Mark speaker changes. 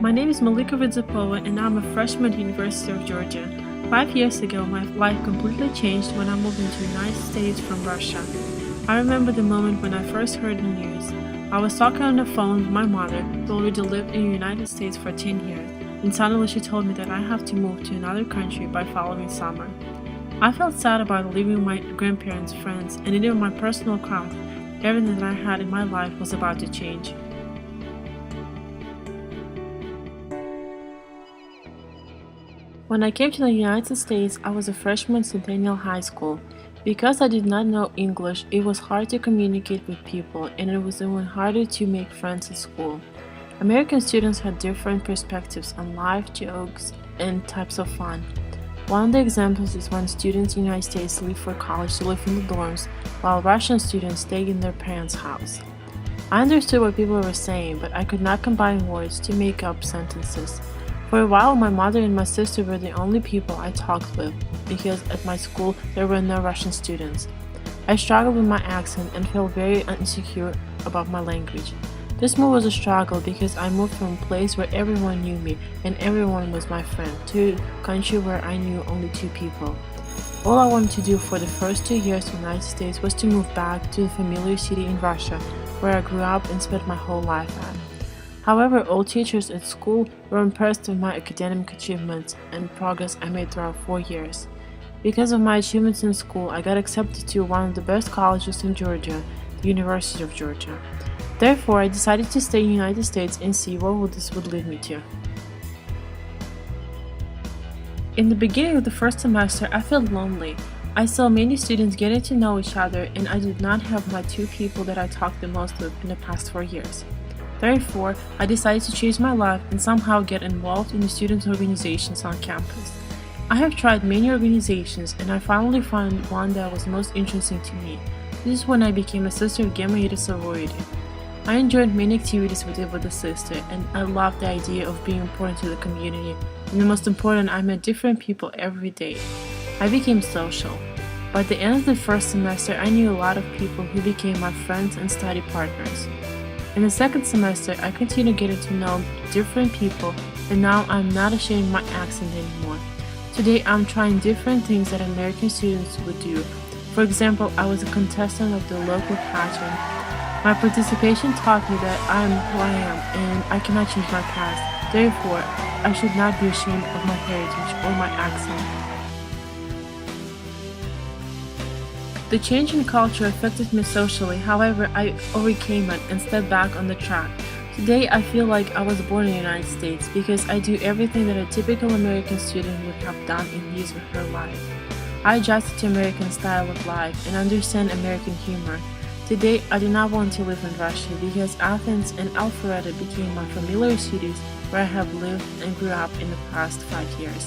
Speaker 1: My name is Malika Ridzapova and I'm a freshman at the University of Georgia. 5 years ago, my life completely changed when I moved into the United States from Russia. I remember the moment when I first heard the news. I was talking on the phone with my mother, who already lived in the United States for 10 years, and suddenly she told me that I have to move to another country by following summer. I felt sad about leaving my grandparents, friends, and even my personal craft. Everything that I had in my life was about to change. When I came to the United States, I was a freshman at Centennial High School. Because I did not know English, it was hard to communicate with people, and it was even harder to make friends at school. American students had different perspectives on life, jokes, and types of fun. One of the examples is when students in the United States leave for college to live in the dorms, while Russian students stay in their parents' house. I understood what people were saying, but I could not combine words to make up sentences. For a while, my mother and my sister were the only people I talked with, because at my school there were no Russian students. I struggled with my accent and felt very insecure about my language. This move was a struggle because I moved from a place where everyone knew me and everyone was my friend to a country where I knew only 2 people. All I wanted to do for the first 2 years in the United States was to move back to the familiar city in Russia, where I grew up and spent my whole life at. However, all teachers at school were impressed with my academic achievements and progress I made throughout 4 years. Because of my achievements in school, I got accepted to one of the best colleges in Georgia, the University of Georgia. Therefore, I decided to stay in the United States and see what this would lead me to. In the beginning of the first semester, I felt lonely. I saw many students getting to know each other, and I did not have my 2 people that I talked the most with in the past 4 years. Therefore, I decided to change my life and somehow get involved in the student organizations on campus. I have tried many organizations and I finally found one that was most interesting to me. This is when I became a sister of Gamma Eta sorority. I enjoyed many activities with the sister, and I loved the idea of being important to the community, and the most important, I met different people every day. I became social. By the end of the first semester, I knew a lot of people who became my friends and study partners. In the second semester, I continued getting to know different people, and now I'm not ashamed of my accent anymore. Today, I'm trying different things that American students would do. For example, I was a contestant of the local pageant. My participation taught me that I am who I am, and I cannot change my past. Therefore, I should not be ashamed of my heritage or my accent. The change in culture affected me socially, however, I overcame it and stepped back on the track. Today, I feel like I was born in the United States because I do everything that a typical American student would have done in his or her life. I adjusted to American style of life and understand American humor. Today, I do not want to live in Russia because Athens and Alpharetta became my familiar cities where I have lived and grew up in the past 5 years.